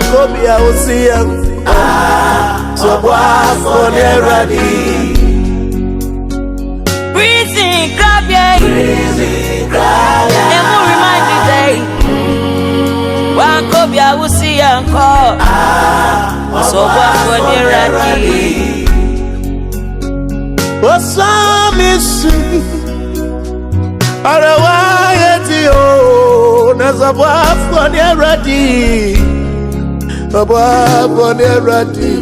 NKRABEA so boy for the ready. Breathing NKRABEA, and will remind me day. NKRABEA will see encore. So boy for the ready. What's some is Arawayetio, Nazawa for the ready. Baba for the ready.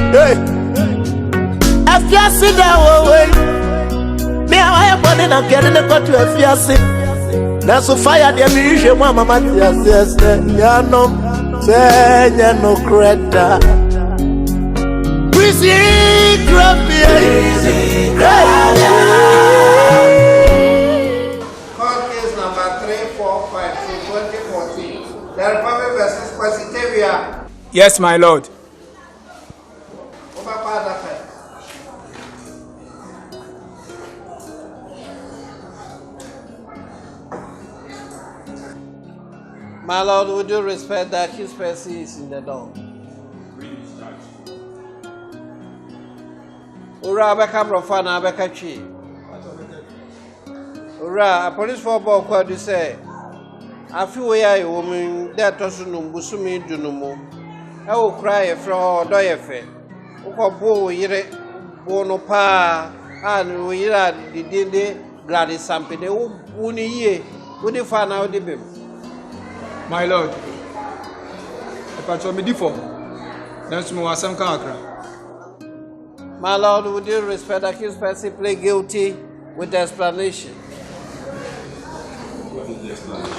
Hey, after I sit down away, me I am running and getting the cut to a fiancé. That's so fire the ammunition, Mama Matthias, yes, Yano, say, no credit. We see NKRABEA. Court case number 345 2014. The Republic versus NKRABEA. Yes, my lord. My lord, would you respect the accused person is in the door? Ura Abeka Profana Abeka Chi. Ura, a police for Bob, what you say? A few years, woman, that Tosunum Busumi Junumo. I will cry from Doyefe. Uko yere bono pa and we are the day Gladys Sampe. They won't ye. Would you find out the baby? My lord, if I told me before, that's more some character. My lord, would you respect the accused person plead guilty with the explanation? What is the explanation?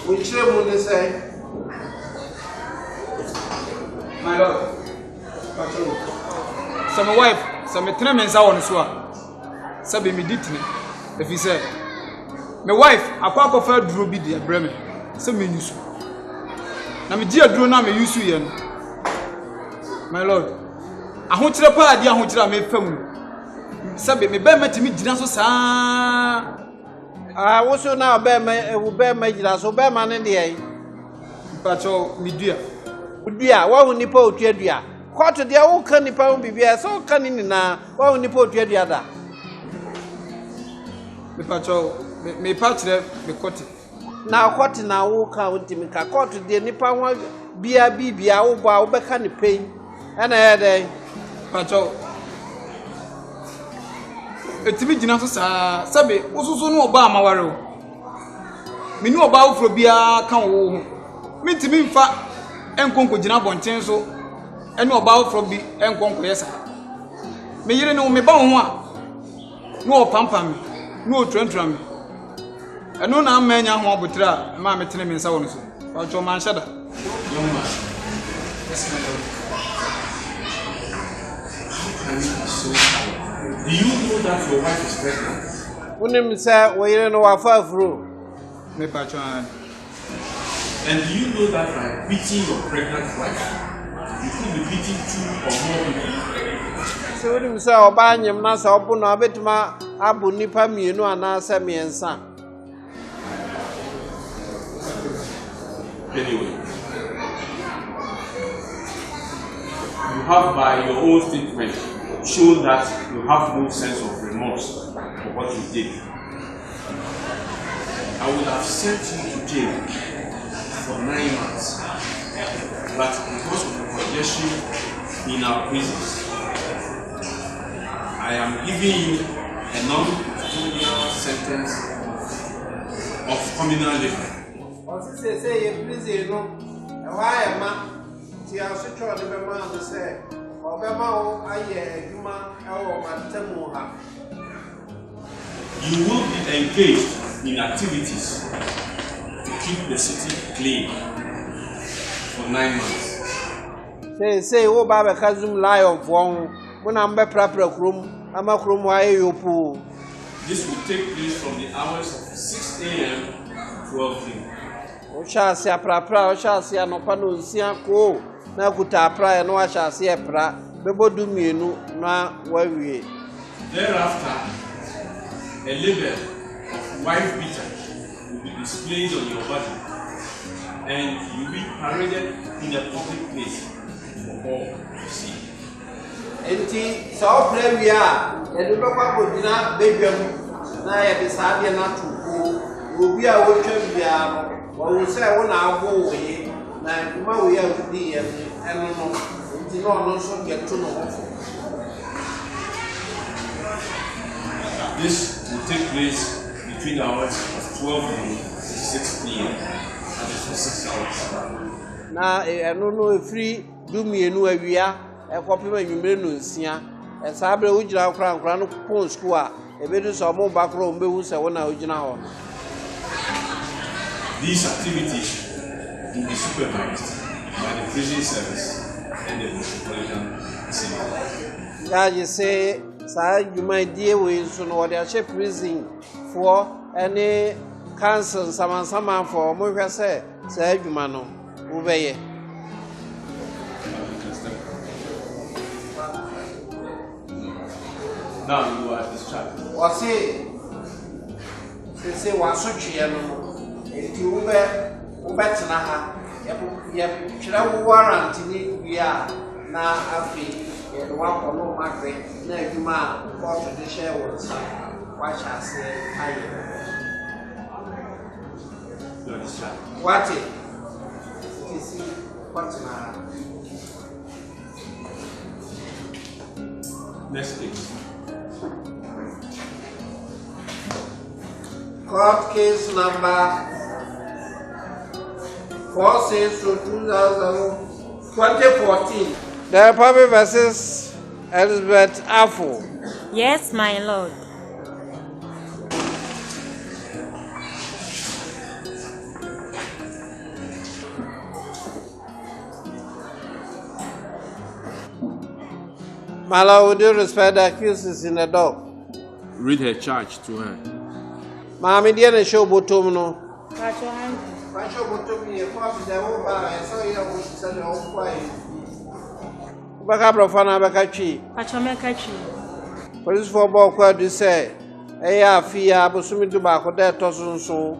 Which would you say? My lord, so my wife, so my 3 months on so. Sabi me ditne. If he said, my wife, I can't offer Drew be the Bremen. So me use. Na me dia Drew na me use yen. My lord, I want to pa dia ho kira me fam. Sabi me be matimi gina so saa. Wo so na be ma gina so be ma ne de Pacho me dua. Udua, wa hu nipa otua dua. Court de wo kan nipa wo bibia so kan ni na wa hu nipa otua dua da. Me pacho me patch me court. Na court na wo kan untimi ka court de nipa ho bibia wo ba wo be ka ni pen. Ana ya dey. Pacho etimi gina so saa sabe osusu no oba amaware o. Me ni oba wo fro bia kan wo ho. Me ntimi mfa enkonko gina bonten so ene oba wo fro bi enkonko yesa. Me yire no me ba wo ho a no opampam me no otrantra me. Eno na amanya ho obotra ma me tene me nsa wo no so. Pacho man shada. Young man. Yes, my lord. How can you be so sure? Do you know that your wife is pregnant? Unim say we yire no wa fa fro. Me pacho an. And do you know that by beating your pregnant wife, you could be beating 2 or more people? So unim say oba nyem na say obu na betuma abu nipa mienu ana say miensa. Anyway, you have by your own statement shown that you have no sense of remorse for what you did. I would have sent you to jail for 9 months, but because of the congestion in our prisons, I am giving you a non-custodial sentence of communal labor. Say you prison no. Why am I? See, I should try to be man to say. Obama aye adwuma ewo matamu ha. You will be engaged in activities to keep the city clean for 9 months. Say wo ba be kazum lion for Muna mbe prapra krum ama krum wa yopu. This will take place from the hours of 6 a.m. to 12 p.m. Oshasi aprapra oshasi anopa no nsia ko na kuta apra e no ashasi epra bebodu mienu na wawie. Thereafter, a label of wife beater will be displayed on your body, and you will be paraded in a public place for all to see. Enti so previa edu bekwa bodina bedwam na ye de saade na tuko obi a wo twa bia no wo se wo na agwo we na kuma we ya udi ye eno no enti no so get to no hofo. This will take place between the hours of 12 noon to 6 p.m. and it's for 6 hours. Na eno no free du mienu awia ekopema nwumre no nsia esabre ugira nkra no pon school a ebedu so mo bakro mbewu se wona ugina ho. These activities will be supervised by the prison service and the Metropolitan Assembly. Ya say sa juma die we so no wode a prison for any council sama for mo hwe se sa juma no ubeye. Now you are discharged. Wase se waso twie no enti ube tena ha ye twira wo warrant ni bia na afi ye do wa kono makre na adwuma court de share wo sa wa cha se aye. You are discharged. What it is what's na Next case. court case number 46/2014. The Republic versus Elizabeth Afo. Yes, my lord. My lord, would you respect the accused in the door? Read her charge to her. Mami dear na show bottom no. Pacho hand. Pacho bottom ni e kwa bida wo ba e so ya wo se le o kwa e. Baka brofana baka twi. Pacho meka twi. Police for ball kwa do say e ya afia bosumi du ba ko da to sonso.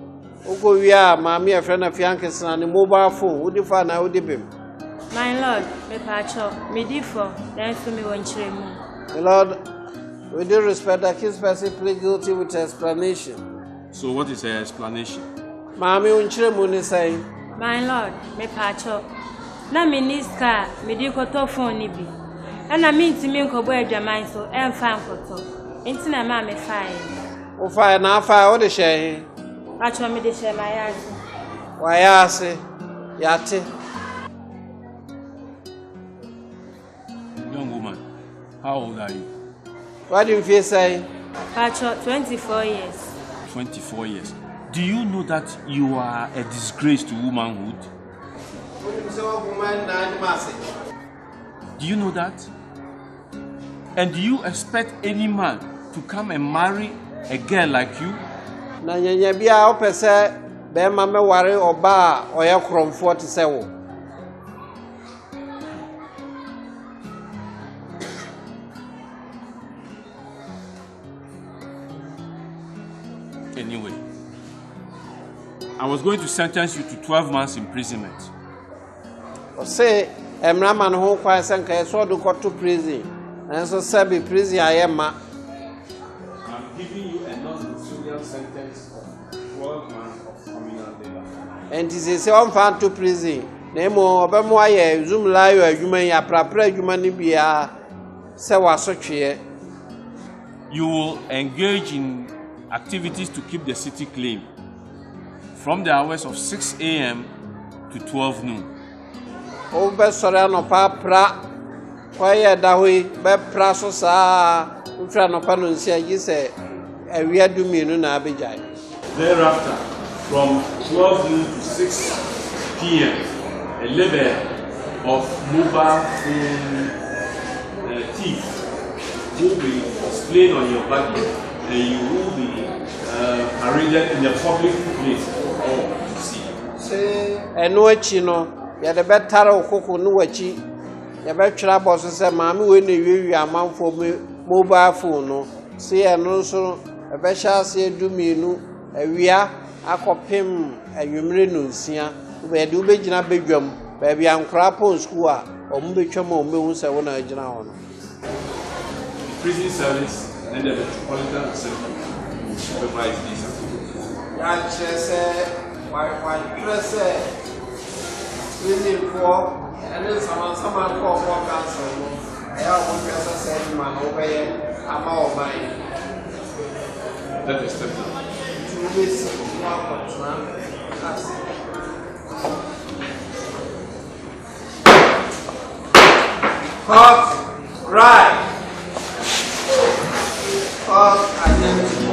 Ugo wi a mami e fre na fiankes na ne mobile phone wo di fa na wo di bem. My lord, me pacho, me differ, then for me one chiremu. My lord, with due respect, the accused person plead guilty with explanation. So what is her explanation? Mami unchiremu ni say. My lord, me pacho. Na me niska, me di koto phone ni bi. Na me ntimi nkobo adwaman so, emfa nkoto. Enti na ma me fire. O fire na fire o de share. Pacho me de share my yase. Wa yase, yate. Young woman, how old are you? What do you feel say? Pacho, 24 years. 24 years. Do you know that you are a disgrace to womanhood? Do you know that? And do you expect any man to come and marry a girl like you? Na nyanya bia o pese be ma me ware oba o ye kromfo te se wo. Anyway, I was going to sentence you to 12 months imprisonment. O say emra man ho kwa senka e so do go to prison. And so say prison ayema. I'm giving you a non-custodial sentence of 12 months of communal labor. And this is on fan to prison. Nemo obemo aye zoom layo adwuma ya prapra adwuma ni bia se wasotwe. You will engage in activities to keep the city clean from the hours of 6 a.m. to 12 noon. Obe sore no pa pra kwaye da hoi be pra so sa ufra no pa no nsia gi se awia du mienu na abejai. Thereafter, from 12 noon to 6 p.m., a label of mobile phone thief will be displayed on your body and you will be paraded in a public place for all to see. Say, and no chino, ya the better of cocoa no wachi. Ya better boss say, Mammy, when you are man for mobile phone. No, say, and also a better say, do me no, a weir, a copim, and you may no see, where do be in a bedroom, baby, and crap on school, or Mubicham or Moons, I want to general. Prison service and the Metropolitan Assembly will supervise these activities. That say, why dress really for, and then someone call for council. I have one person saying, man, obey, I'm all mine. That is temple. To miss one hot, right. Hot, identity.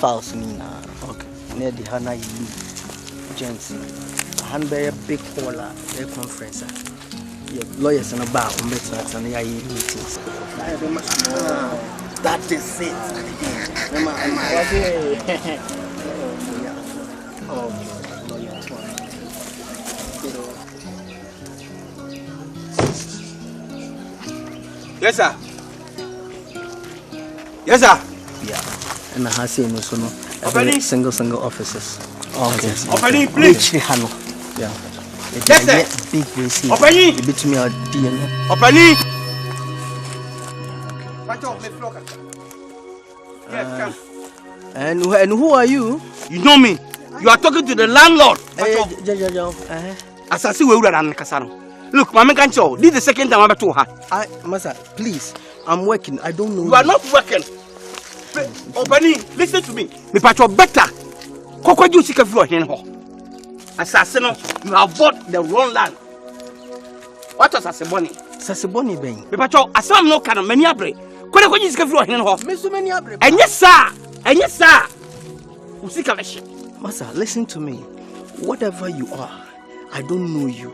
files nina. Okay. Near the Hana Jensen. Hanbe big hall a conference. Your lawyers and a bar on meetings and the meetings. That is it. Yes, sir. Yes, sir. Yeah. And I have seen no single offices. Okay. Opening, please. Yeah. Yes, sir. Big receipt. Opening. Between your DNA. Opening. Yes, come. And who are you? You know me. You are talking to the landlord. Asante we ura na kasano. Look, mama can't show. This is the second time I'm to her. Masa, please. I'm working. I don't know. You are not working. Obani, listen to me. Me patcho better. Koko ju sika floor here ho. Asasino, you have bought the wrong land. What was Saseboni? Saseboni ben. Me patcho asam no kana many abre. Koko ko ju sika floor here ho. Me so many abre. And yes sir. Usika leshi. Masa, listen to me. Whatever you are, I don't know you.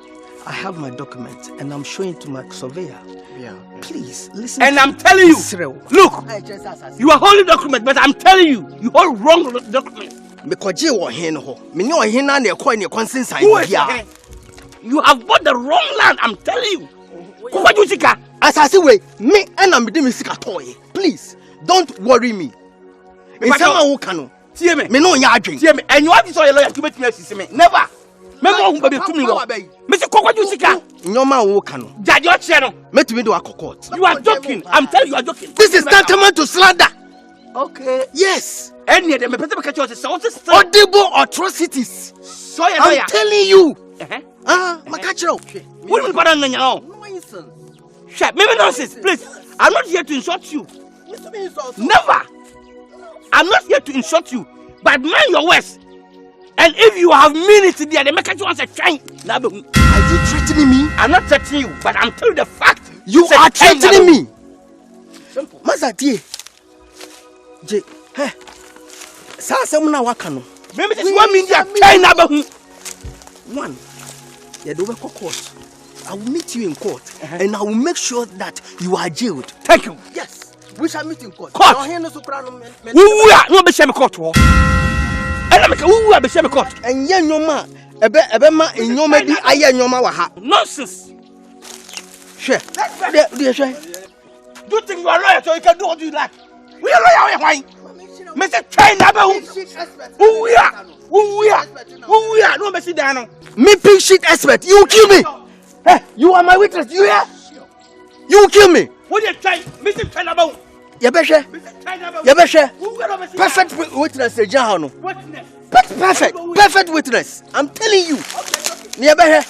I have my document and I'm showing it to my surveyor. Yeah. Please listen. And I'm telling you, look, you are holding document, but I'm telling you, you hold wrong document. Because you are here, you have bought the wrong land. I'm telling you. As I say, me and I'm doing toy. Please don't worry me. If someone who can, see me no drink. See me, and you have to say lawyer to make me see me. Never. Remember who baby to me. Mr. Koko Jusika. No man who can. Judge your channel. Met me do a court. You are joking. I'm telling you, you are joking. This is tantamount to slander. Okay. Yes. Any of them, audible atrocities. So I'm telling you. Makachiro. What do you want to know? Shut. Maybe nonsense, please. I'm not here to insult you. Never. I'm not here to insult you. But mind your words. And if you have minutes there, they make you want to train. Are you threatening me? I'm not threatening you, but I'm telling you the fact. You are threatening me. Simple. Mazati. J. Hey. Samuna wakano. Maybe this 1 million China. One. Yeah, they will court. I will meet you in court, and I will make sure that you are jailed. Thank you. Yes. We shall meet in court. Court. Who are no be shame court? Who are be shame court? And yen nyoma ebe ma enyoma di aye nyoma wa ha. Nonsense. Sure. There sure. Do you think you are lawyer so you can do what you like? We are lawyer why? Mr. China who we are? No me sit down. Me pink shit expert. You will kill me. Hey, you are my witness. You hear? You will kill me. What you try? Mr. China Yabeshe. Perfect witness, Jahano. Perfect witness. I'm telling you. Yabeshe.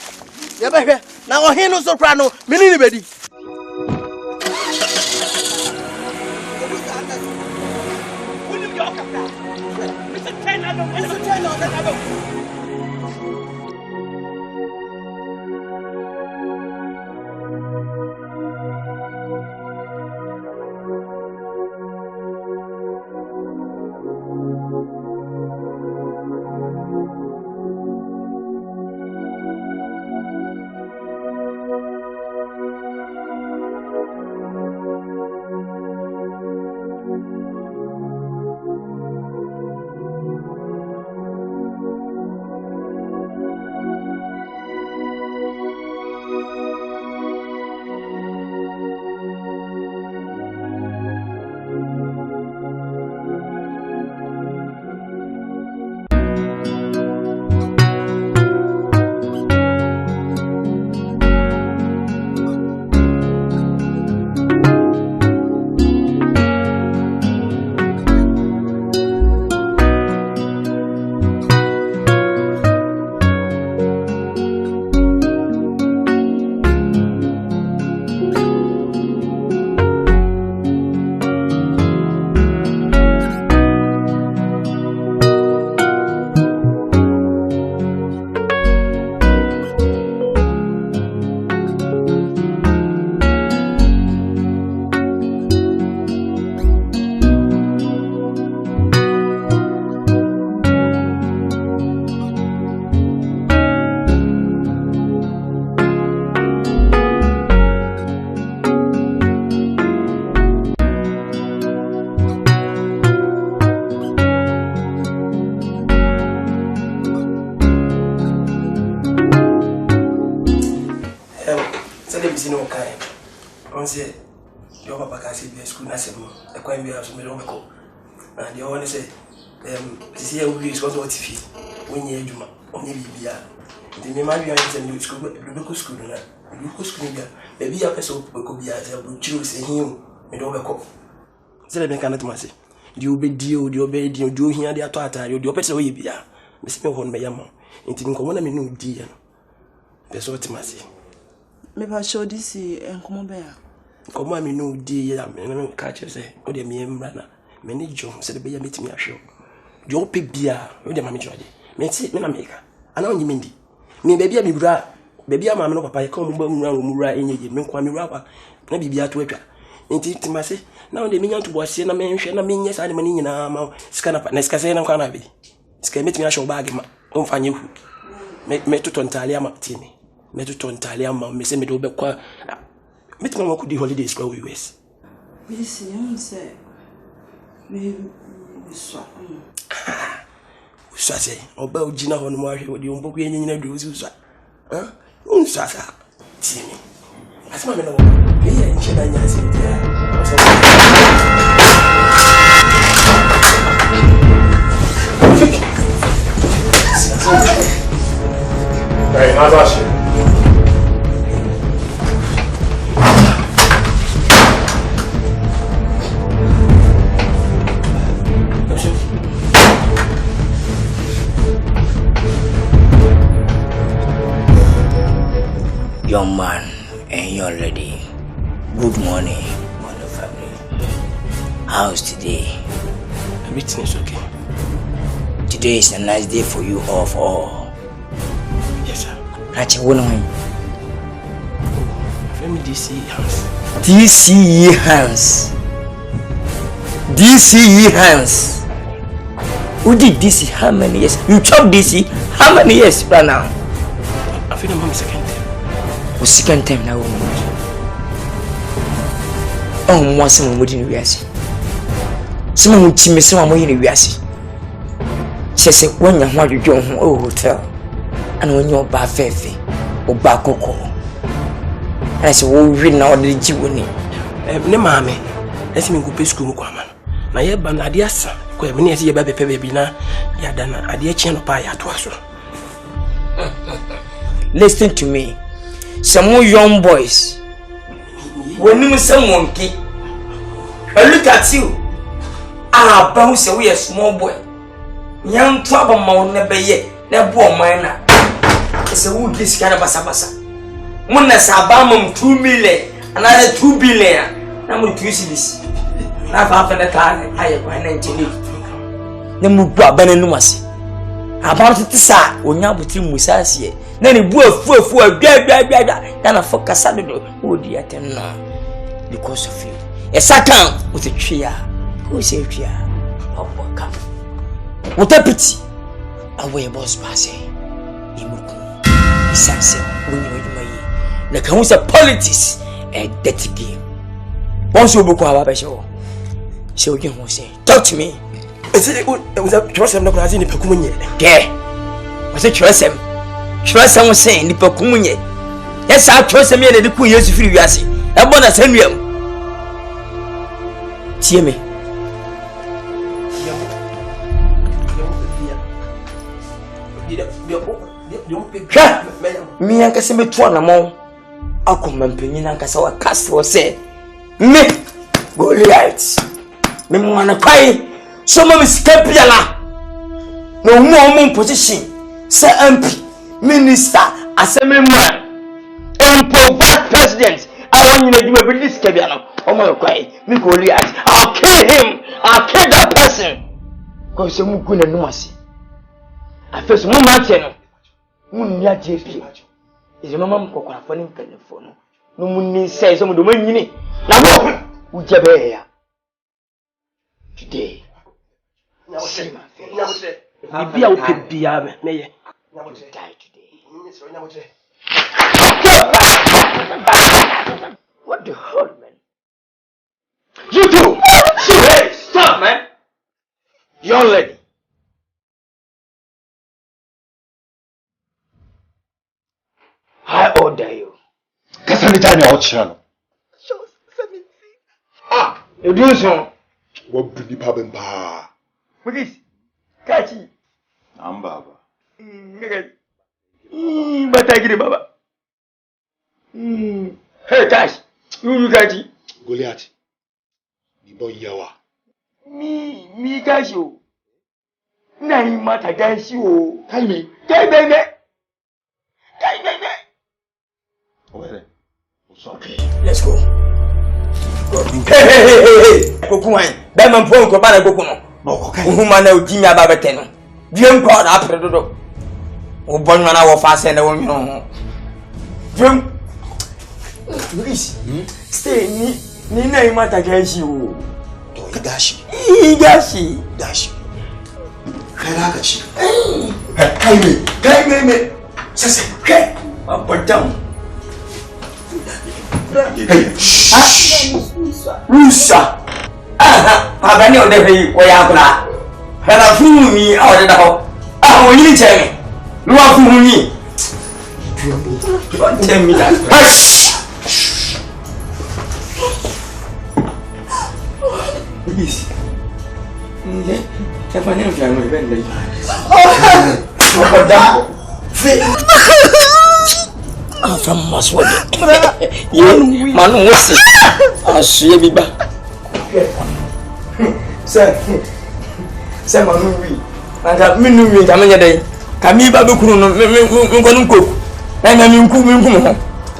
Now here no soprano. Mini bedi. Mr. China. Sele mi sino kai. On say your papa can see be school na say mo. E kwa mi aso me do ko. And you want say this year we is what if when you adwuma. Onye bibia. Nti me ma bia say me school do ko school na. Do ko school bia. Baby ya pese ko bia say bu chiro say hin me do ko. Sele me kan na say. Di obedi o di obedi di ohia di ato atare di opese o ye bia. Me se me ho no me yama. Nti nko na me no di ya no. Pese o timase. Me ba show this enkomo be ya. Nkomo me no di ya me ka che say o de me mra na me ni jo se de be ya metimi ahwe. Jo pe bia o de ma me joje. Me ti me na me ka. Ana onyi me ndi. Me bebia me bura bebia ma me no papa ye ka mo ba mura enyeje me kwa me bura kwa na bibia to atwa. Nti timase na on de me nyanto boase na me nhwe na me nye sa de mani nyina ma sika na sika se na kwa na bi. Sika metimi ahwe bag ma o mfanye hu. Me to tontalia ma tini. Me to tontalia ma me se me do be kwa metimi ma ku di holidays kwa US. Me see you say me so. So say oba ojina ho no mo ahwe odi omboku yenyina do so. Unsa sa tini. Asma me no me ye nchena nya se dia. Hey, Natasha. Young man and young lady, good morning, morning family. How's today? Everything is okay. Today is a nice day for you all. Yes, sir. Racha, what am Family DC hands. DCE hands. DCE hands. Who did DC how many years? You chop DC how many years right now? I feel I'm second time. The second time now. Oh, once I'm waiting to see. Someone would see me, someone waiting to see. She said, when you want to go home, oh, hotel, and when you're back, Fefe, or back, Coco. I said, oh, we know the Jiwini. Ne mammy, let me go to school. Na ye ban adiasa ko me ne ye ba bepe baby na ya dana ade chi no pa ya to aso. Listen to me. Some young boys when you say monkey, I look at you. Ah, bounce away a small boy. Young trouble mount never yet, never born mine. It's a wood this kind of basa. Muna sabamum 2 million, another 2 billion. I'm going to use this. I've half a car, I have 19. The Muba Benumasi. About it, sir, when you're with him, Musasi. Then he blew for then I focus on the oh dear, because of you. A Akan with a chair. Who is a chair? Oh, come. What a pity. Away, boss, passing. Imuku. Sansa, when you were my the council politics, a dirty game. Once you book our show. So you can say, talk to me. It was a trust him not in the Pecumunia. Yeah. Was it trust him? Trust him was saying the Pecumunia. Yes, I trust him in the Queen years of Yasi. I want to send him. See me. Me and Casimir Twanamo. I come and pin in Ancasawa Castro say, me Goliath. Me wanna cry. Some of us Capiala. No more position. Sir MP, Minister, Assembly man, Vice President. I want you to do this Capiano. Oh my cry. Me Goliath. I'll kill him. I'll kill that person. Because you're going to know us. I feel so much. Munya JP. Is your mama for phone telephone? No money says some of the money. Now, would you be here? Today, see my face. Be out with Biame, may you die today. What the hell, man? You two! Hey, stop, man! Young lady. I order you. me tell you what you Ah, you do so. What do you have in pa? What is? Kachi. I'm Baba. But I get it, Baba. Hey, Kachi. You Kachi. Goliath. The boy Yawa. Me Kachi. Nine matter Kachi. Tell me. Okay, let's go. Hey. Kokuan. Diamond phone ko bana kokuno. Okay. Uhuma na ojimi ababete no. Diem ko na apredodo. O bonwa na wo fa se na wonwo ho. Diem. Please. Stay ni na imata gashi o. To gashi. Gashi. Kala gashi. Kai me. Sasa ke. Abadam. Hey. Rusa. Abani o de fe o ya kula. Hana funu mi o de da ho. O yin che mi. Lu afunu mi. Don't tell me that. Please. Você vai nem ver no evento daí. I'm from Maswadi. Manu wasi. Asuye biba. Sir, Manu wi. Nanga minu wi jamanya dai. Kami ba be kunu no me ko nko. Na mi nku mo.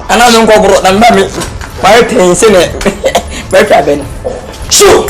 Ana no nko bro na mba mi. Ba ten se ne. Ba ka ben. Shoo.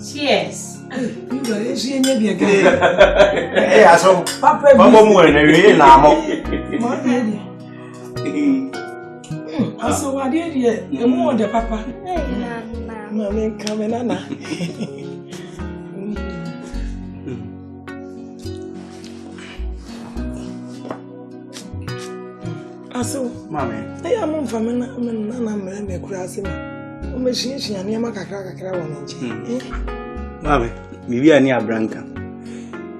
Cheers. Hey, aso. Mama mu na wi na mo. Aso wa de emu won de papa. Na me come nana. Aso, mama. Hey, I'm on family na me kura asema. O me hia ne ma kakra wo nche. Mama, bibi ani abranka.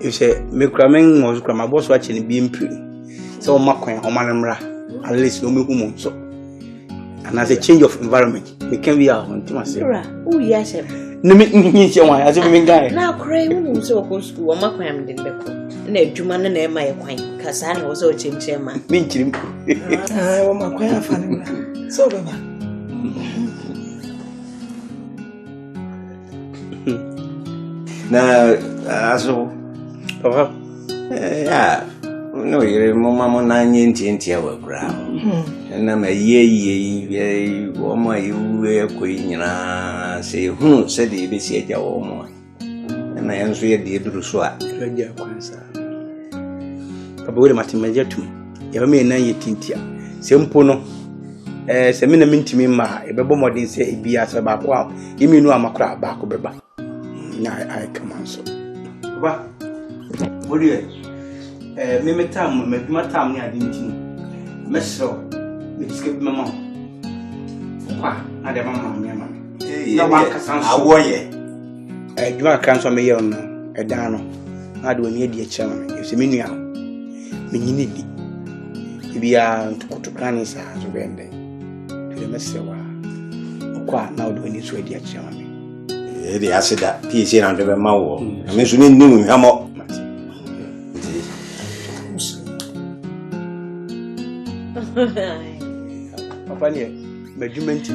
If say me kura men mo kura ma boss wa che ne bi mpiri. So o makwan o manamra. At least no me hu mo so. And as a change of environment, we can be out on myself. Oh, yes, sir. No, me, as a woman guy. Now, cry when you so go school, or my cram didn't be. Ne Juman and my quine, Cassandra was all change man. Mean him. I want my quine family. So, Baba. Now, so, yeah, no, you're Mamma 19 hour ground. And I'm a ye, woman, you were queen, say, who said the ABC at your woman. And I answer your dear Druswa. About Martin Major to me. You may know your tintia. Sempono. Semina minti ma, a baby more than say be as about wow. You mean no, I'm a crab back of Beba. I come on so. What do you? Meme time, my time near didn't Meso, escape my mom. Why, I never mamma, No one can away. You are cancer me on a dano. I do need the chairman. You see me now. Minini. Maybe I to go to Granny's house of Bende. To the Messewa. Quite now do any sweet dear chairman. The acid that PC and the Mawo. I mean, you knew him up. Papa, measurement.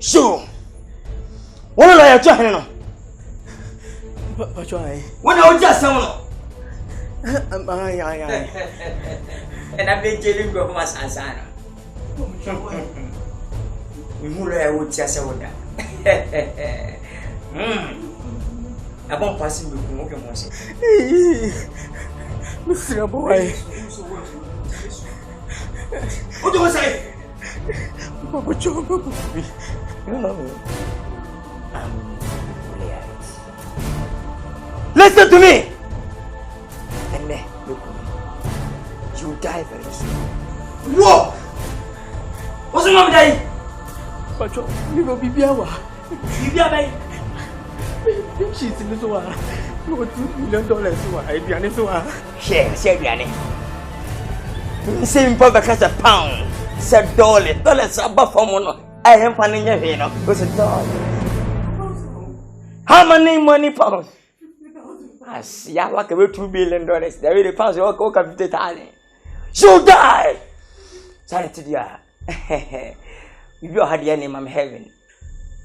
So, what are you trying to What try? When I was just someone. And I've been telling you about Asante. I would just say that. I won't pass him with more than once. Mr. Boy. What do you say? You know me. Listen to me! And then, look at me. You die very soon. Whoa! What's wrong with that? But you will be Biawa. Biawa? She's in this one. You will $2 million. I be an issue. Share, Granny. Same papa catch a pound. Said dollars above for one. I am finding your vein. Was a dollar. How many money pounds? I see, I walk away $2 billion. There really pounds your coke of the time. You die! Sorry to you. You had your name, I'm heaven.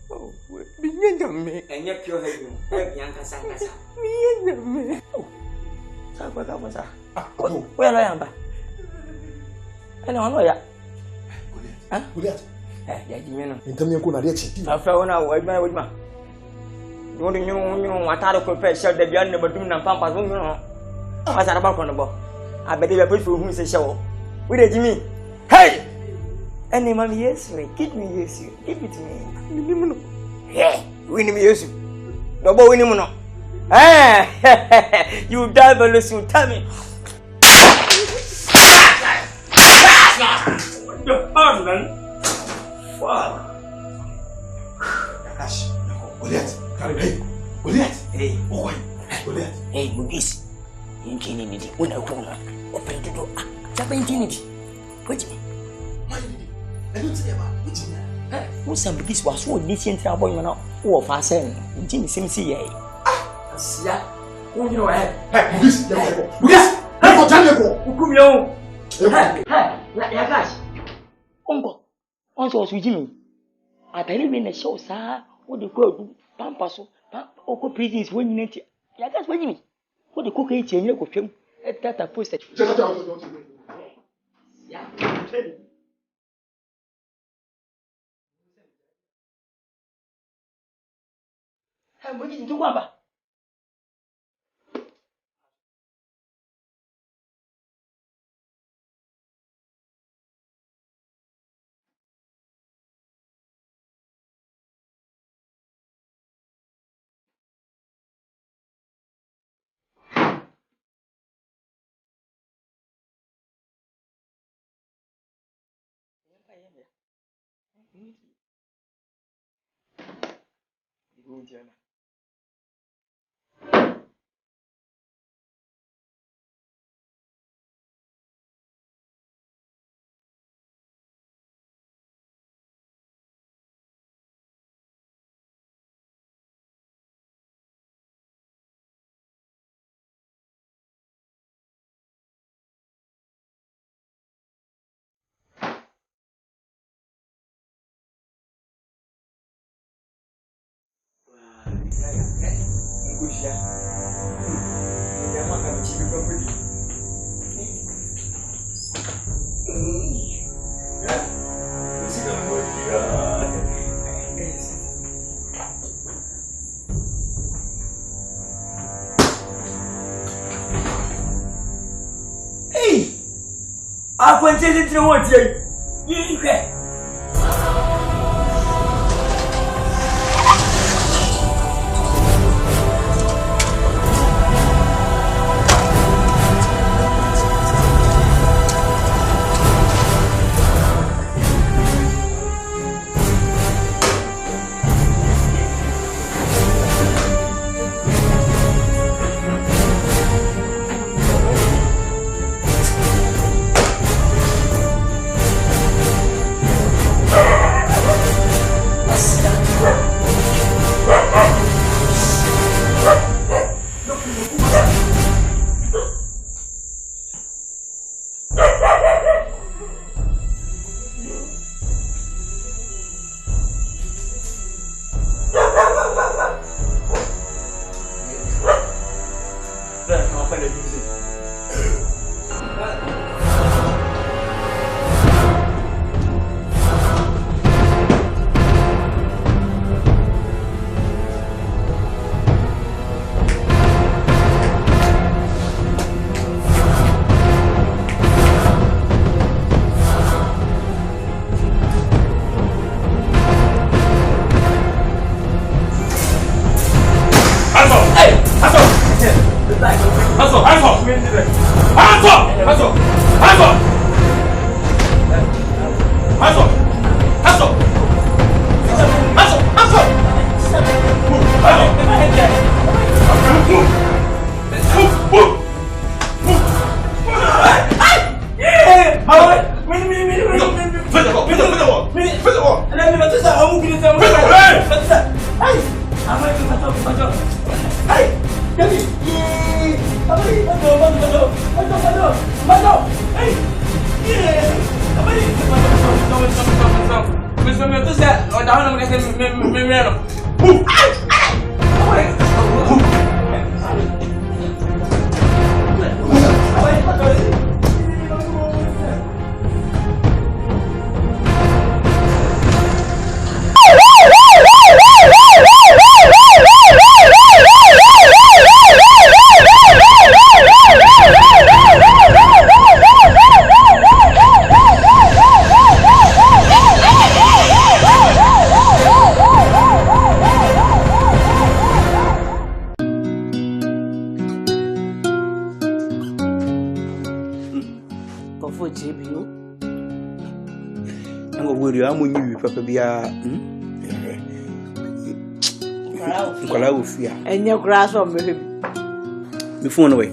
Oh, be me. And yet you're heaven. Bianca Sankasa. Me. Oh, where I am. I don't know yet. Huh? Yeah, you know. In terms of Kunadi, I found out with my woman. You want to know what I compare shell the beyond the doom and pampas, you know. As I about on the ball. I bet you a good for whom is a show. With a Jimmy. Hey! Any money, yes, give me, yes, give it to me. Yeah, winning me, yes. No boy, winning no. Ah, you die very soon, tell me. The man. Wow. Hey, boy. Hey, Mugis. Infinity. When I come, open the door. Jump infinity. Wait. I don't say about which. What's some Mugis was so decent trouble, you know. Oh, fast and Jimmy seems to see. Ah, see, oh, you know, hey, Mugis, hey, for Jango, who come you? Hey, guys. Uncle, also, with Jimmy. I believe in the show, sir. What the call Pampaso, Oko prisons when you need it. Yeah, that's what you mean. What the cook eats and you go film at that I posted. Yeah. I'm waiting to Wamba. kushia. Jamaa kanichika kwa kweli. Sika ngoja. Hey! Akwenteze trewote. Yinke. And your grass on me. Before away.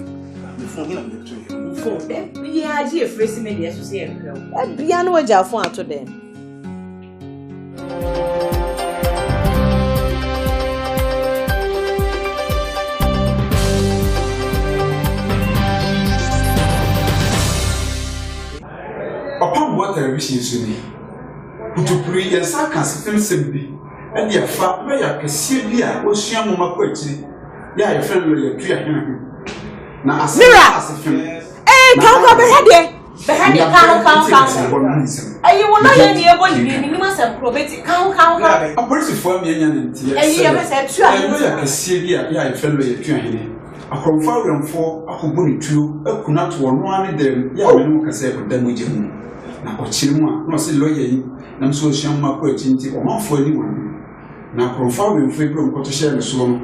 We are here facing me as you say. And beyond what you want to them. Upon what television is me. To pray and sarcasm simply. And your fat may have perceived here was young Maquetti. Yeah, your friend will appear here. Now, as a friend, eh, come ahead. The head come. And you will not be able to be must have probated. Come. A person for me and you ever said, I see here, yeah, your friend will appear here. A confound for a company true, a cannot one of them, yeah, no can say with them with you. Now, Chilma, no, say lawyer, and so young Maquetti or not for anyone. Now, confound in favor of what to share the soul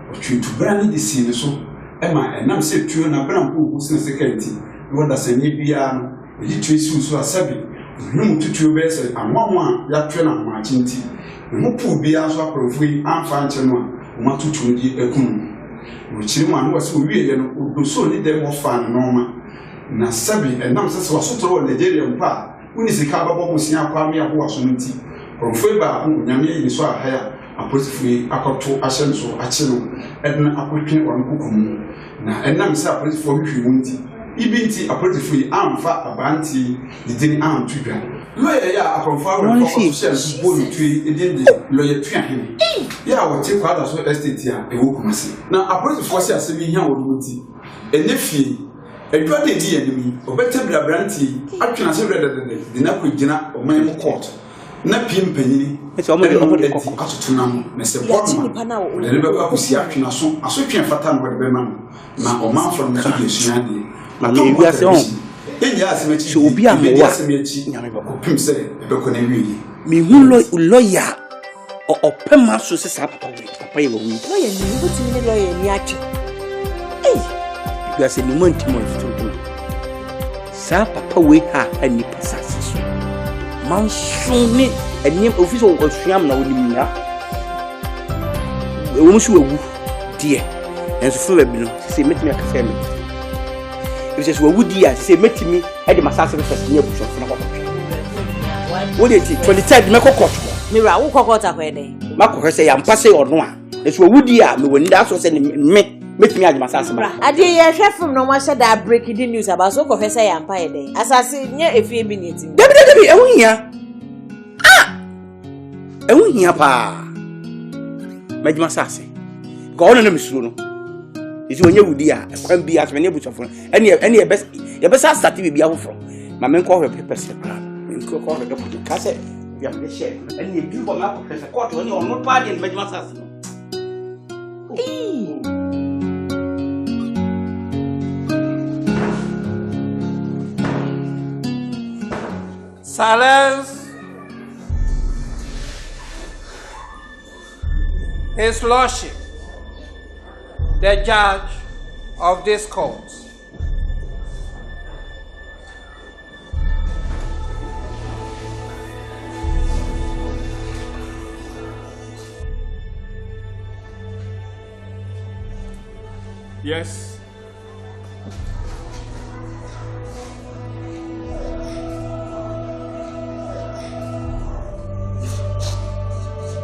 of you to brand the scene so. Emma, and I'm said true and a brown who's in security. What does a Nibian, a literature so a sabi, no to two bears and one, that train of marching tea. No poor be answer for free and find someone, want to tune the economy. Which one was so weird and would so need them more fun normal. Na sabi, and nonsense was so tall Nigerian pa, when is the carbon was near Kwame who was on tea. From Faber, who Yami is so higher. Apostrophe akoto asenso achelo edna akotwe wankukum na enam se apostrophe hwewunti ibinti apostrophe amfa abanti didini antudwa Lawyer, yeah, I confirm for shares, boy, tree, it did the lawyer train. Yeah, I will take part of estate here, a woman. Now, I brought the force as me here with tea. A nephew, a bloody dear enemy, or better be a brandy, I can say rather than the Napu dinner or my court. Napim penny, it's almost to now, Mr. Bottom, the river was the action as soon as we can fatten with the man, now or man from the Sunday. My maybe as your own. Yes, she will be a more say, me who lawyer or Pema Success up to pay with me. Lawyer, you put in the lawyer in Yachi. Eh, you are saying you want to do. Sir, Papa, we have any passages. Man, soon me a name official was Sham now with me now. A woman who dear, and so for say, meet me a family. If you say, would you say, meet me at the massage near Bush of what is it? 23rd, Mako Court. Mira, who court up where they? Mako say, I'm passing or no. It's what would you have when that's what sending me, meet me at the massage. I did chef from no one said that breaking the news about so professor Empire Day. As I said, near if you been eating. Here. Ah! And here, pa. Major Sassy. Go on and Miss Luno. It's when you would can be as many books of any best. Your best started to be out from. My men call her papers. Call her Dr. Cassette. You have the share. And you do what my professor caught when you are not party and Major Sassy. Silence. His Lordship, the judge of this court. Yes.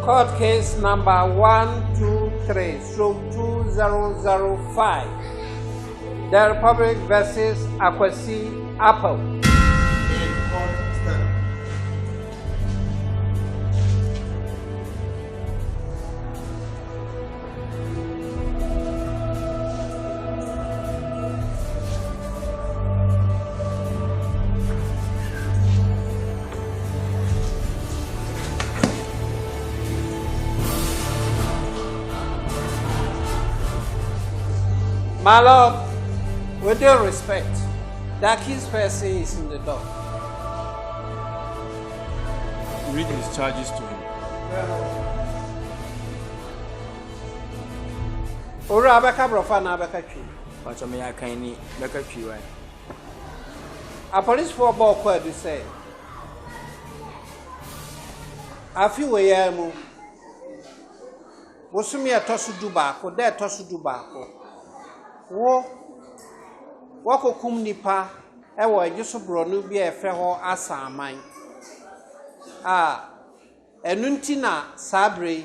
Court case number 123/2005. The Republic versus Akwasi Apple. My Lord, with due respect, the accused person is in the dock. Read his charges to him. Ora abeka brofa na abeka twi. Wacho me Akan ni beka twi wa. A police for ball kwa do say. Afi we ya mu. Wosumi etosu du ba ko, de etosu du ba ko. Wakokum nipa ewo ejiso bronu bi efe ho asaman enunti na sabre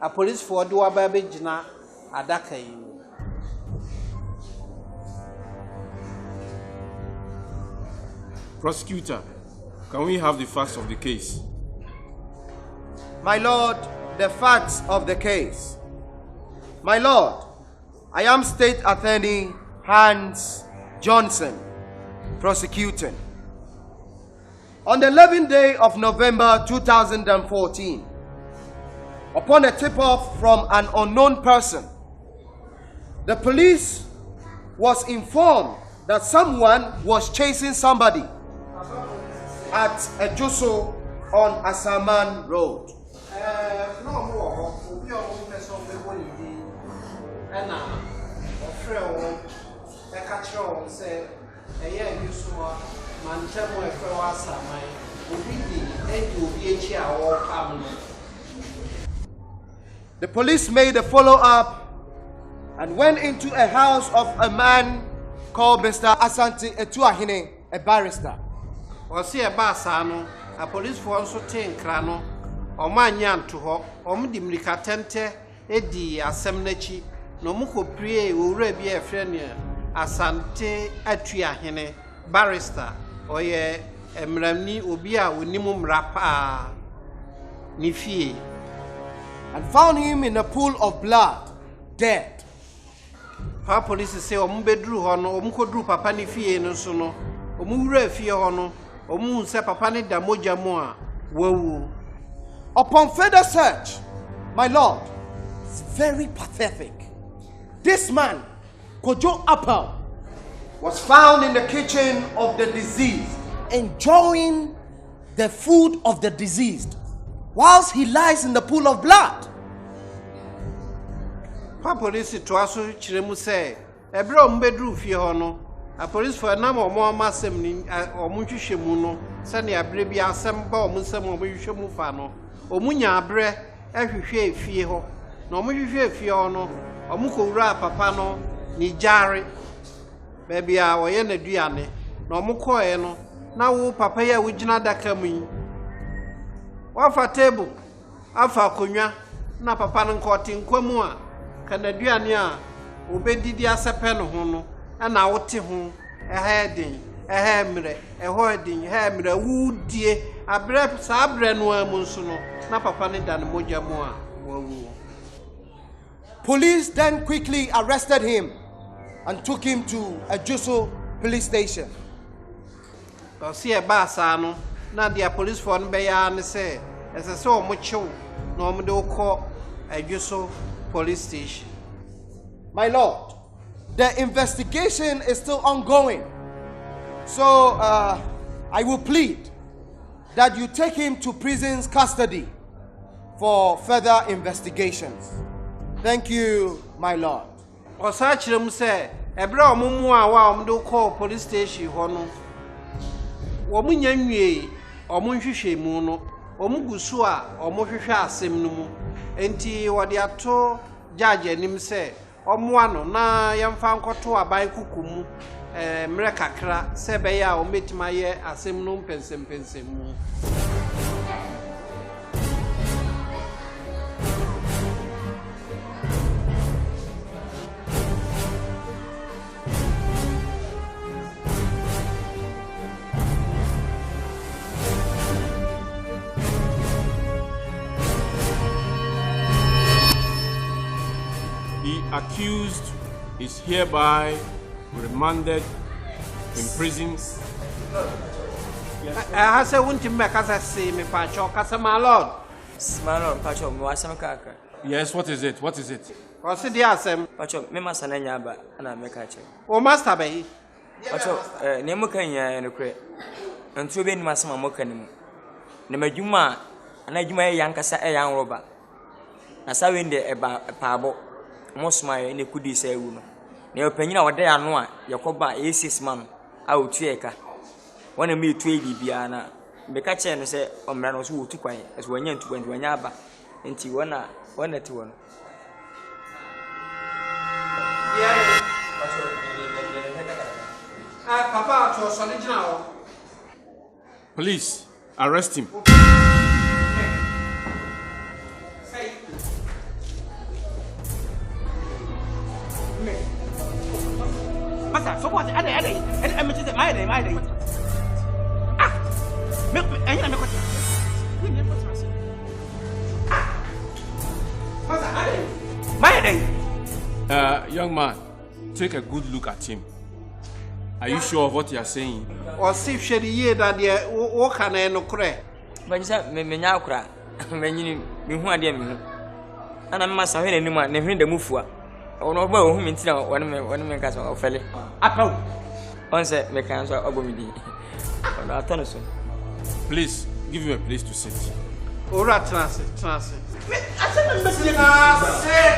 a police for do aba be gina adaka yi. Prosecutor, can we have the facts of the case? My Lord, the facts of the case. My Lord, I am State Attorney Hans Johnson, prosecuting. On the 11th day of November 2014, upon a tip-off from an unknown person, the police was informed that someone was chasing somebody at Ejoso on Asaman Road. The police made a follow-up and went into a house of a man called Mr. Asante Etuahine, a barrister. A police force so ten crano, or man yan to her, or Midimricatente, Edi, Asemnechi, no muko prie, ure be a friend, Asante Etuahine, barrister, or ye emramni obi a onimu mrapa ni fie and found him in a pool of blood, dead. Pa police say omubedru ho no omukodru papa ni fie no so no omuwura fie ho no omu se papa ni da moja mu a wawu. Upon further search, my lord, it's very pathetic. This man, Kojo Apal, was found in the kitchen of the deceased, enjoying the food of the deceased, whilst he lies in the pool of blood. Pa police to aso chiremu say ebra ombedru fie ho no a police for na mo amasem ni omunhwehwemu no se ne abre bi asem ba omunsem omunhwehwemu fa no omunya abre ehwehwe fie ho na omunhwehwe fie ho no omukowura papa no ni jare baby a oye na duane na omukoe no na wo papa ya wugina daka mu yi wafa table afa konwa na papa no nkoti nkwamu a kana duane a obedidi asepe no ho no na wote ho ehedin ehemre ehodin ehemre wudie abre sa abre no amu nso no na papa ne dan moja mu a wawu. Police then quickly arrested him and took him to a Juso police station. See a basa no na the police for no be ya ne say ese se o mo chew na o mo de call a Juso police station. My lord, the investigation is still ongoing. So I will plead that you take him to prison's custody for further investigations. Thank you, my lord. Osachirem say ebra omumu a wa omdo call police station ho no wo munya nwie omunhwehwemu no omugusu a omuhwehwe asem no mu enti wo de ato judge anim say omoa no na yemfa nkoto aban kukumu mre kakra se be ya ometima ye asem no pensem mu. Accused is hereby remanded in prison. I say won't make us say me pacho kasa my lord. My lord, pacho me wasam kaka. Yes, what is it? What is it? What's the asem? Pacho me masana nyaba ana me kache. O master be. Pacho ne mu kan ya ne kure. Ntu be ni masama mo kan mu. Ne madwuma ana adwuma ya yankasa e yan roba. Na sawe ndi e ba paabo. Mosmaye ne kudi sa ewu no ne opanyina wode ano a yakoba A6 man a otueka wona me tu bibia na be ka che no se omra no so wotu kwan eso wanya ntu kwan wanya aba enti wona ti wono yeah papa to so le jina o. Police arrest him. Masa, so what? Ada. I'm just my day. Ah, me kwata. Masa, ada. My day. Young man, take a good look at him. Are you sure of what you are saying? Or see if she ye that the walk and no cray. But you said me nyakura. Me nyini me hu ade me hu. Ana masa hwe nanim a ne hwe da mufua. Ono ba o hu minti na won me ka so ofele. Apaw. On say me kan so obomidi. Ono atano so. Please give him a place to sit. Ora transit. Me asan me se na se.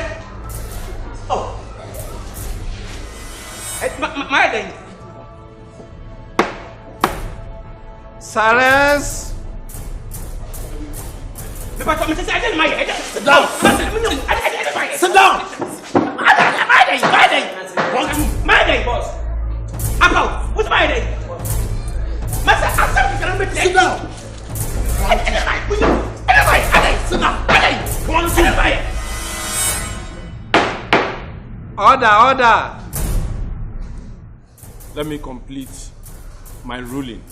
Oh. My day. Silence. Sit down. Sit down. My day, boss. Apple, what's my day? Master, Asante, sit down. Sit down. Order. Let me complete my ruling.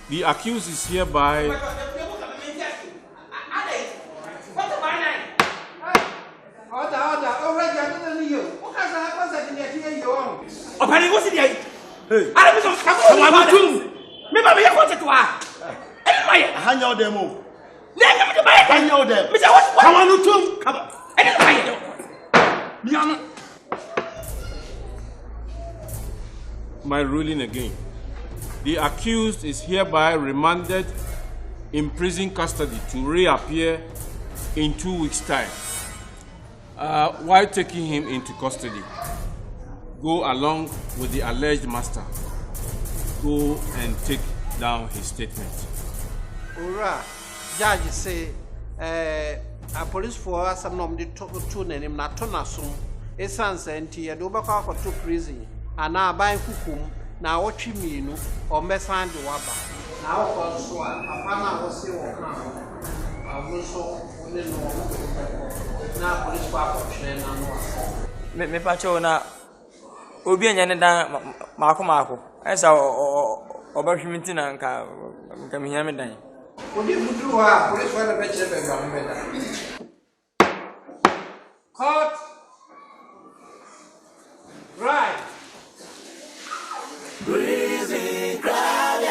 The accused is hereby my ruling again. The accused is hereby remanded in prison custody to reappear in 2 weeks' time. While taking him into custody, go along with the alleged master. Go and take down his statement. Ura, judge say, a police for us some of the two name not tonasum, a sans and tea, a dobaka for 2 prison, and now buying kukum, now what you mean, or messan the waba. Now, also, a pana was still I also now police for me pacho na obi anya ne dan mako esa obahwimiti na nka me hia me dan odi mudu ha police for the beche be gba me da court right breathing crowd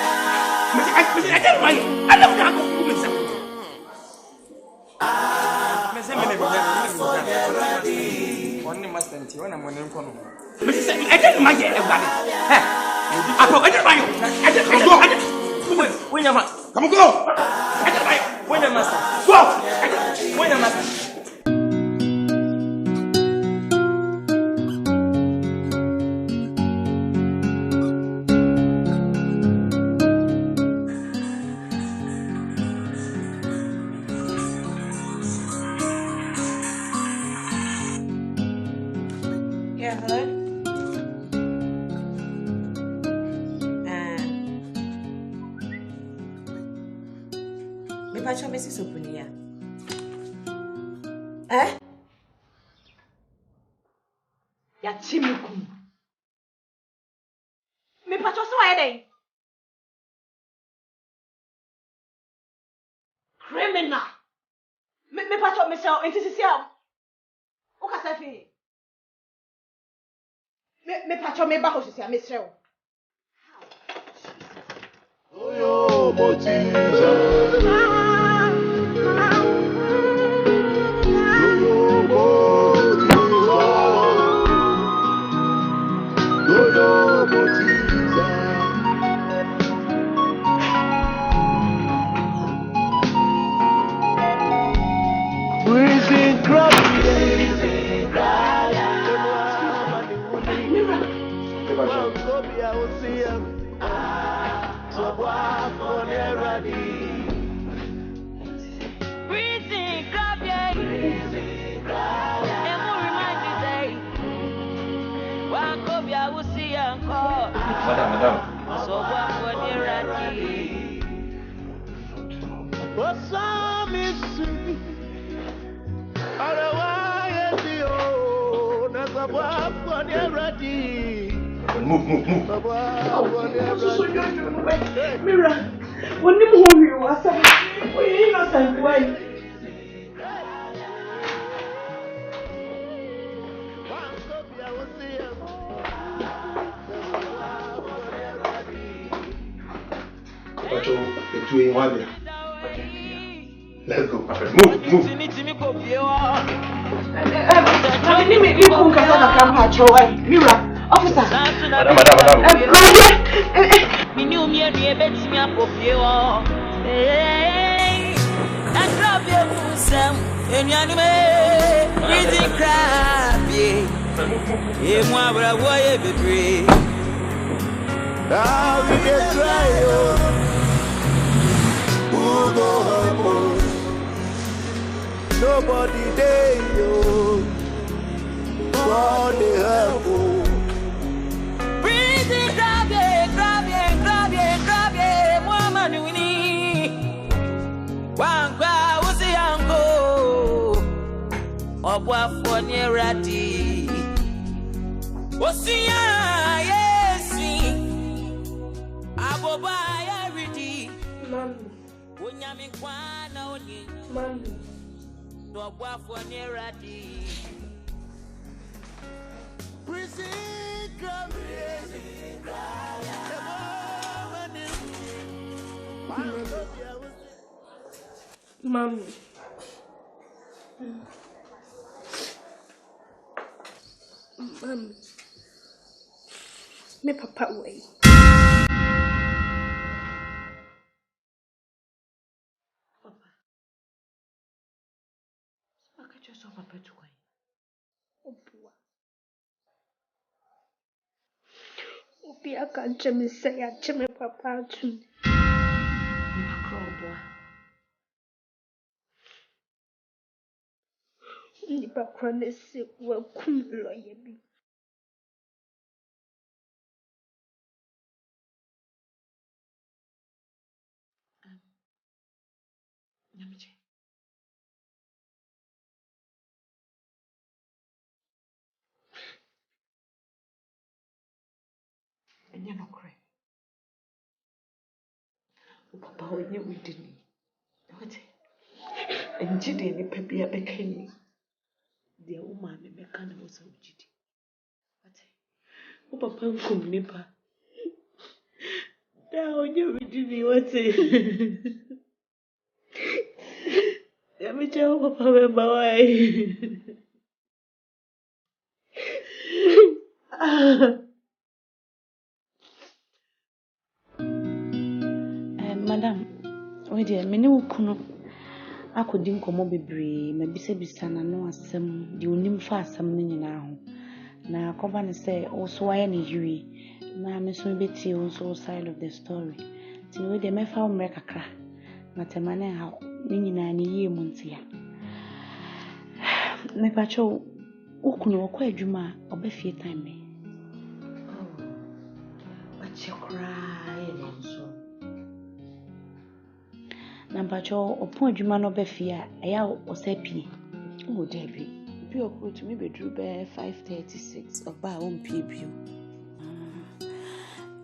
One must enter when I'm on the phone. I didn't mind it. I come go. When the master. Go. When the master. Mrs. Opunia. Eh? Ya chimikum. Me pacho so ayede. Criminal. Me pacho me sell intisisia. O ka safi. Me pacho me ba ho sisia me sell. Oyo motiza. Madam. So what for the rati? What's up, Missy? Otherwise, you never walk for the rati. Move. Mira, when you want me, what's up? We're innocent, why? Let's go. Move. Officer. Madam. Nobody there, yo. God help you. Breathing, grab it, woman, we need. One grab was a young or what for near ratty. What's the yes, I will buy everything. Mami. Mami. Mami. Mami. Me papa way. Papa. Aka just so papa to way. Opua. Obi aka chemi say ya chemi papa too. Makroboa. Ni bakra ne se wa kum loye bi. Nyamiche. Enye no kre. Papa onye widini. Wate. Enjide ni pebia bekani. Dia uma me meka na wo so ujidi. Wate. O papa nkum nipa. Da onye widini wate. Nyamiche o papa me bawai. Madam, we dear, many will come. I could think of more bebree, maybe say Bissana no asem, the unim fast some now. Now, company say also I any jury. Now, Miss Betty also side of the story. Till we they may found Mekaka. Matamane how meaning any year monthia. Me pacho, Ukuno, quite Juma, or Beffy time me. Oh, but you cry also. Nampacho upon Juma no befia, or sepi. Oh, Debbie, be okru to me bedroom be 5:36 of our own PBU.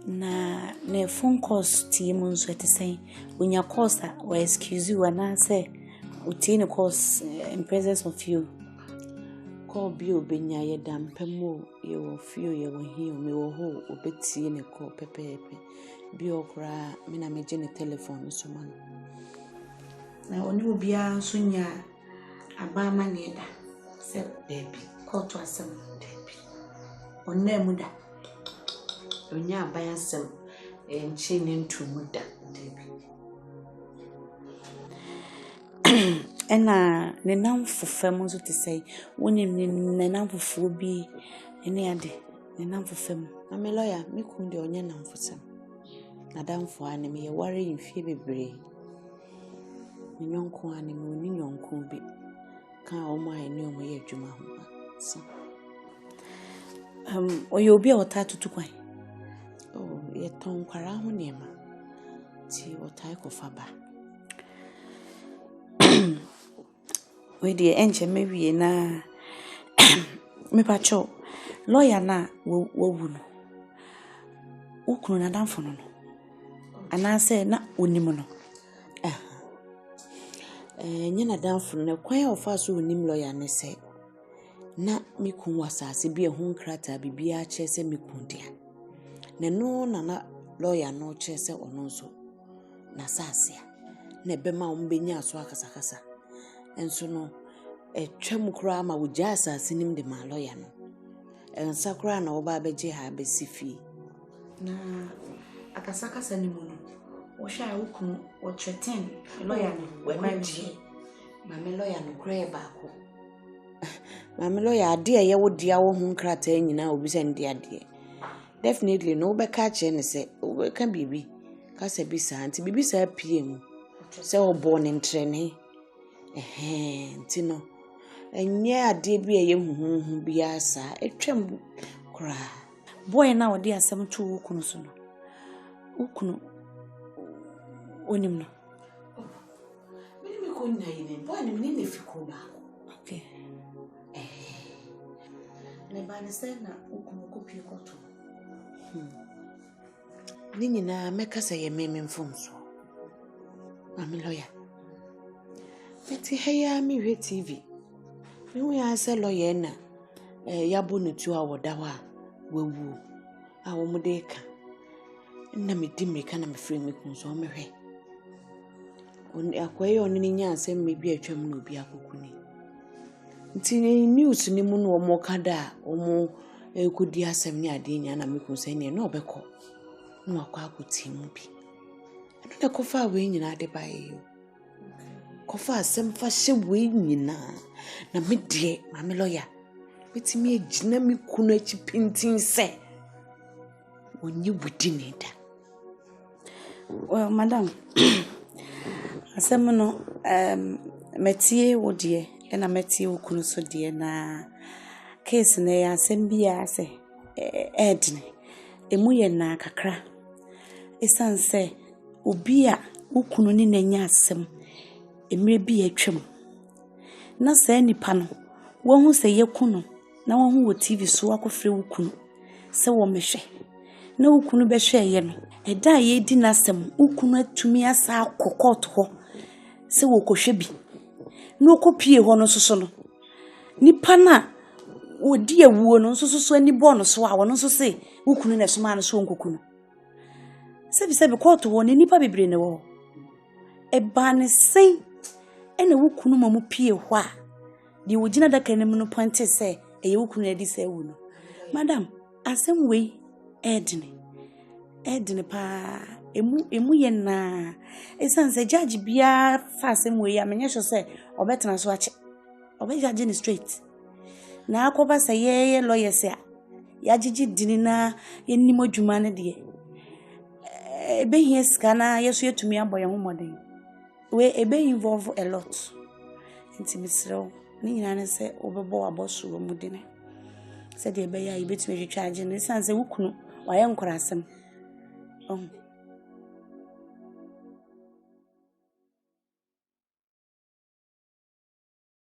Na ne phone calls team so to say when your calls or excuse you and I say utin calls in presence of you. Call bio benya ye dampemo ye wo fio ye wo hio me wo ho obeti ne call pepepe bio kra me na me gene telephone so man. Na oni obia so nya abama ne da se baby call to asem baby onna mu da onya abaya sem enchi ne ntumu da baby ena ne namfo fam so to say woni ne namfo bi ene ade ne namfo fam na me lawyer me kum de onye namfo sam na damfo ane me ye ware mfie bebre nyonko ani me oni nyonko bi ka o mai ni o mo ye adwuma ho so oyo bi o ta tutu kwan o ye ton kwara ho nema ti o ta ko fa ba we die enche me wie na me pacho lawyer na wo wu no ukunu na damfo no ana se na onim no nyina damfo na kwan ofa so onim lawyer ne se na mikun wasase bi ehun krata bibia che se mikun dia na no na lawyer no che se ono so na sase na bema ombenya so akasakasa enso no etwam kura ma wogya asase nim de ma lawyer no ensa kura na oba beje ha besifi na akasakasa ni mu no wo sha ukun wo threaten lawyer no wenji mame lawyer no kura baako mame lawyer ade ye wo dia wo hu krata nyina obi se ndi ade definitely no be ka che ne se wo ka bibi ka se bi sa anti bibi sa pm se obo ne ntrene ntino enye ade bi ye huhu bi asa etwam kura boy na odi asem tu ukunu so no ukunu onim no mini me ko nya yine boy ni me ne fiko ba okay ne ba ne se na ukunu ko pie koto ni nyina meka se ye meme mfomso I'm a lawyer. Betty Haya me read TV. Me answer lawyer na. Yabonu to our dawa. Woo. Our modeka. Na me dimmy can I'm free me consume me. On a quay on any answer may be a chum no be a cookuni. Tini news ni munu or more kada or more a good dear semia dinya and a miko saying no beco. No a quack with him be. I don't know coffee wing in by you. Coffee some fashion wing na mid dear, mamma lawyer. With me a jinami kunachi pinting say. When you would need. Well, madam, asemono metie wo de na metie wo kunu so de na case na ya asembia ase edne emu ye na kakra esanse obi a wo kunu ni nanya asem emre bi atwam na sa nipa no wo hu se ye kunu na wo hu wo TV so akofre wo kunu se wo mehwe na wo kunu be hwe ye no eda ye di nasem wo kunu atumi asa kokot ho se wo kohwe bi no kopie ho no soso no nipa na odi awuo no soso ani bo no so a wo no so se wo kunu na soma no so nkokunu se bi court wo ne nipa bebre ne wo e ba ne sen ene wo kunu mamu pie ho a di wo gina daka ne mu no ponte se e wo kunu edi se wu no madam asem we edne pa emu ye na esanse judge bia fa asem we ya menye so se obetena so ache judge ni straight na akoba se ye lawyer se ya jiji dini na ye nimo dwuma ne de ebe hie ska na yeso yetumi aboye ho moden we ebe involve a lot intimisro ni nyina ne se obebo aboso mu de ne se de ebe ya ibetumi twitwa agye ne sanse wukunu waye nkorasem